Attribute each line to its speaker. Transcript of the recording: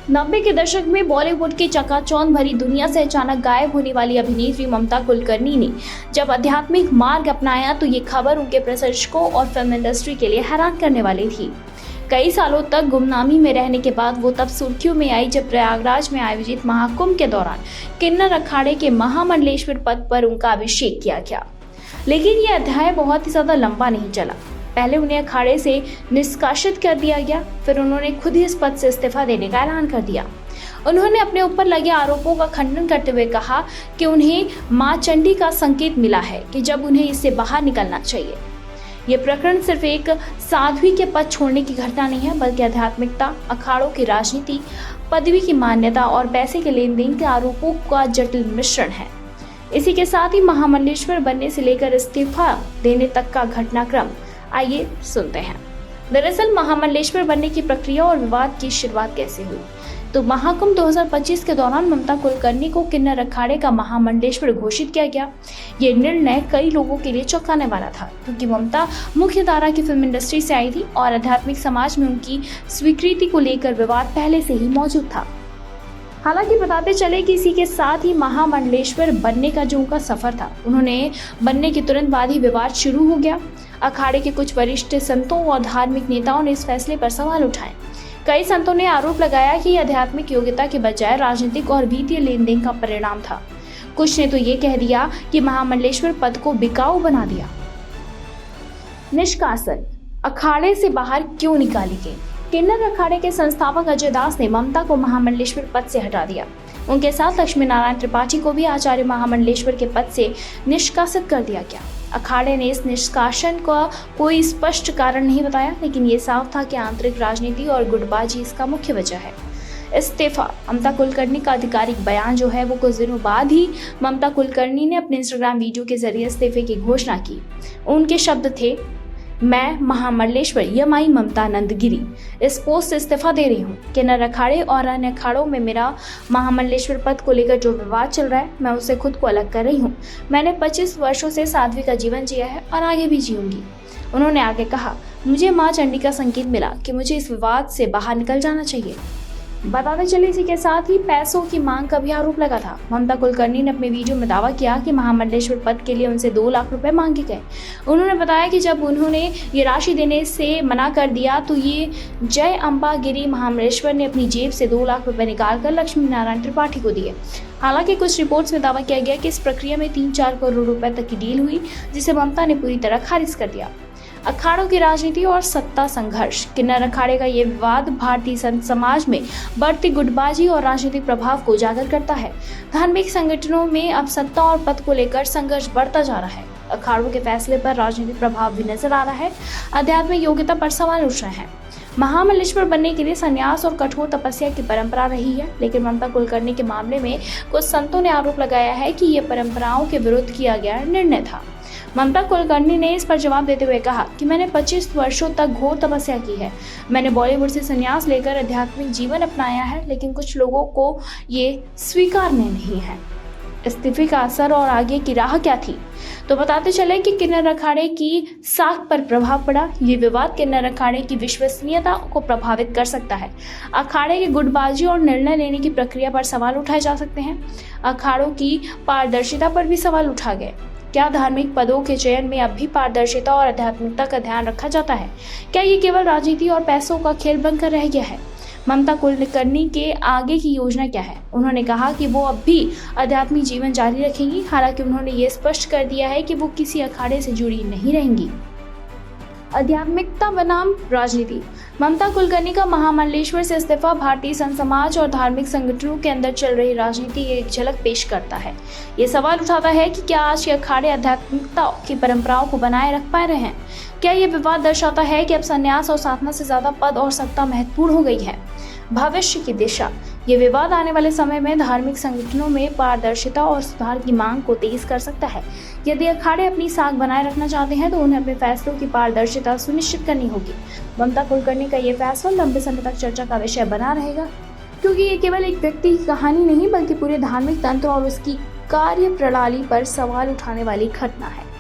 Speaker 1: 90 के दशक में बॉलीवुड की चकाचौंध भरी दुनिया से अचानक गायब होने वाली अभिनेत्री ममता कुलकर्णी ने जब आध्यात्मिक मार्ग अपनाया तो ये खबर उनके प्रशंसकों और फिल्म इंडस्ट्री के लिए हैरान करने वाली थी। कई सालों तक गुमनामी में रहने के बाद वो तब सुर्खियों में आई जब प्रयागराज में आयोजित महाकुंभ के दौरान किन्नर अखाड़े के महामंडलेश्वर पद पर उनका अभिषेक किया गया। लेकिन ये अध्याय बहुत ही ज्यादा लंबा नहीं चला। पहले उन्हें अखाड़े से निष्कासित कर दिया गया, फिर उन्होंने खुद ही इस पद से इस्तीफा देने का ऐलान कर दिया। उन्होंने अपने ऊपर लगे आरोपों का खंडन करते हुए कहा कि उन्हें मां चंडी का संकेत मिला है कि जब उन्हें इससे बाहर निकलना चाहिए। ये प्रकरण सिर्फ एक साध्वी के पद छोड़ने की घटना नहीं है, बल्कि आध्यात्मिकता, अखाड़ों की राजनीति, पदवी की मान्यता और पैसे के लेन देन के आरोपों का जटिल मिश्रण है। इसी के साथ ही महामंडलेश्वर बनने से लेकर इस्तीफा देने तक का घटनाक्रम आइए सुनते हैं। दरअसल महामंडलेश्वर बनने की प्रक्रिया और विवाद की शुरुआत कैसे हुई, तो महाकुंभ 2025 के दौरान ममता कुलकर्णी को किन्नर अखाड़े का महामंडलेश्वर घोषित किया गया। ये निर्णय कई लोगों के लिए चौंकाने वाला था, क्योंकि ममता मुख्य धारा की फिल्म इंडस्ट्री से आई थी और आध्यात्मिक समाज में उनकी स्वीकृति को लेकर विवाद पहले से ही मौजूद था। हालांकि बताते चले कि इसी के साथ ही महामंडलेश्वर बनने का जो उनका सफर था, उन्होंने बनने के तुरंत बाद ही विवाद शुरू हो गया। अखाड़े के कुछ वरिष्ठ संतों और धार्मिक नेताओं ने इस फैसले पर सवाल उठाए। कई संतों ने आरोप लगाया कि आध्यात्मिक योग्यता के बजाय राजनीतिक और वित्तीय लेन देन का परिणाम था। कुछ ने तो ये कह दिया कि महामंडलेश्वर पद को बिकाऊ बना दिया। निष्कासन, अखाड़े से बाहर क्यों निकाली गई? किन्नर अखाड़े के संस्थापक अजय दास ने ममता को महामंडलेश्वर पद से हटा दिया। उनके साथ लक्ष्मी नारायण त्रिपाठी को भी आचार्य महामंडलेश्वर के पद से निष्कासित कर दिया गया। अखाड़े ने इस निष्कासन का कोई स्पष्ट कारण नहीं बताया, लेकिन ये साफ था कि आंतरिक राजनीति और गुटबाजी इसका मुख्य वजह है। इस्तीफा, ममता कुलकर्णी का आधिकारिक बयान जो है वो कुछ दिनों बाद ही ममता कुलकर्णी ने अपने इंस्टाग्राम वीडियो के जरिए इस्तीफे की घोषणा की। उनके शब्द थे, मैं महामंडलेश्वर यमाई ममता नंदगिरी इस पोस्ट से इस्तीफा दे रही हूँ। किन्नर अखाड़े और अन्य अखाड़ों में मेरा महामंडलेश्वर पद को लेकर जो विवाद चल रहा है, मैं उससे खुद को अलग कर रही हूँ। मैंने 25 वर्षों से साध्वी का जीवन जिया है और आगे भी जीऊंगी। उन्होंने आगे कहा, मुझे मां चंडी का संकेत मिला कि मुझे इस विवाद से बाहर निकल जाना चाहिए। बताते चले इसी के साथ ही पैसों की मांग का भी आरोप लगा था। ममता कुलकर्णी ने अपने वीडियो में दावा किया कि महामंडलेश्वर पद के लिए उनसे 2 लाख रुपए मांगे गए। उन्होंने बताया कि जब उन्होंने ये राशि देने से मना कर दिया तो ये जय अम्बा गिरी महामंडलेश्वर ने अपनी जेब से 2 लाख रुपए निकालकर लक्ष्मी नारायण त्रिपाठी को दिए। हालांकि कुछ रिपोर्ट्स में दावा किया गया कि इस प्रक्रिया में 3-4 करोड़ रुपए तक की डील हुई, जिसे ममता ने पूरी तरह खारिज कर दिया। अखाड़ों की राजनीति और सत्ता संघर्ष, किन्नर अखाड़े का ये विवाद भारतीय संत समाज में बढ़ती गुटबाजी और राजनीतिक प्रभाव को उजागर करता है। धार्मिक संगठनों में अब सत्ता और पद को लेकर संघर्ष बढ़ता जा रहा है। अखाड़ों के फैसले पर राजनीतिक प्रभाव भी नजर आ रहा है। आध्यात्मिक योग्यता पर सवाल उठ रहे हैं। महामंडलेश्वर बनने के लिए संन्यास और कठोर तपस्या की परंपरा रही है, लेकिन ममता कुलकर्णी के मामले में कुछ संतों ने आरोप लगाया है कि ये परंपराओं के विरुद्ध किया गया निर्णय था। ममता कुलकर्णी ने इस पर जवाब देते हुए कहा कि मैंने 25 वर्षों तक घोर तपस्या की है। मैंने बॉलीवुड से संन्यास लेकर आध्यात्मिक जीवन अपनाया है, लेकिन कुछ लोगों को ये स्वीकारने नहीं है। इस्तीफे का असर और आगे की राह क्या थी, तो बताते चले कि किन्नर अखाड़े की साख पर प्रभाव पड़ा। ये विवाद किन्नर अखाड़े की विश्वसनीयता को प्रभावित कर सकता है। अखाड़े की गुटबाजी और निर्णय लेने की प्रक्रिया पर सवाल उठाए जा सकते हैं। अखाड़ों की पारदर्शिता पर भी सवाल उठा गए। क्या धार्मिक पदों के चयन में अब भी पारदर्शिता और आध्यात्मिकता का ध्यान रखा जाता है? क्या ये केवल राजनीति और पैसों का खेल बनकर रह गया है? ममता कुलकर्णी के आगे की योजना क्या है? उन्होंने कहा कि वो अब भी आध्यात्मिक जीवन जारी रखेंगी। हालांकि उन्होंने ये स्पष्ट कर दिया है कि वो किसी अखाड़े से जुड़ी नहीं रहेंगी। आध्यात्मिकता बनाम राजनीति, ममता कुलकर्णी का महामंडलेश्वर से इस्तीफा भारतीय संत समाज और धार्मिक संगठनों के अंदर चल रही राजनीति की एक झलक पेश करता है। ये सवाल उठाता है कि क्या आज के अखाड़े आध्यात्मिकता की परंपराओं को बनाए रख पा रहे हैं? क्या ये विवाद दर्शाता है कि अब संन्यास और साधना से ज्यादा पद और सत्ता महत्वपूर्ण हो गई है? भविष्य की दिशा, ये विवाद आने वाले समय में धार्मिक संगठनों में पारदर्शिता और सुधार की मांग को तेज कर सकता है। यदि अखाड़े अपनी साख बनाए रखना चाहते हैं तो उन्हें अपने फैसलों की पारदर्शिता सुनिश्चित करनी होगी। ममता कुलकर्णी का ये फैसला लंबे समय तक चर्चा का विषय बना रहेगा, क्योंकि ये केवल एक व्यक्ति की कहानी नहीं, बल्कि पूरे धार्मिक तंत्र और उसकी कार्य प्रणाली पर सवाल उठाने वाली घटना है।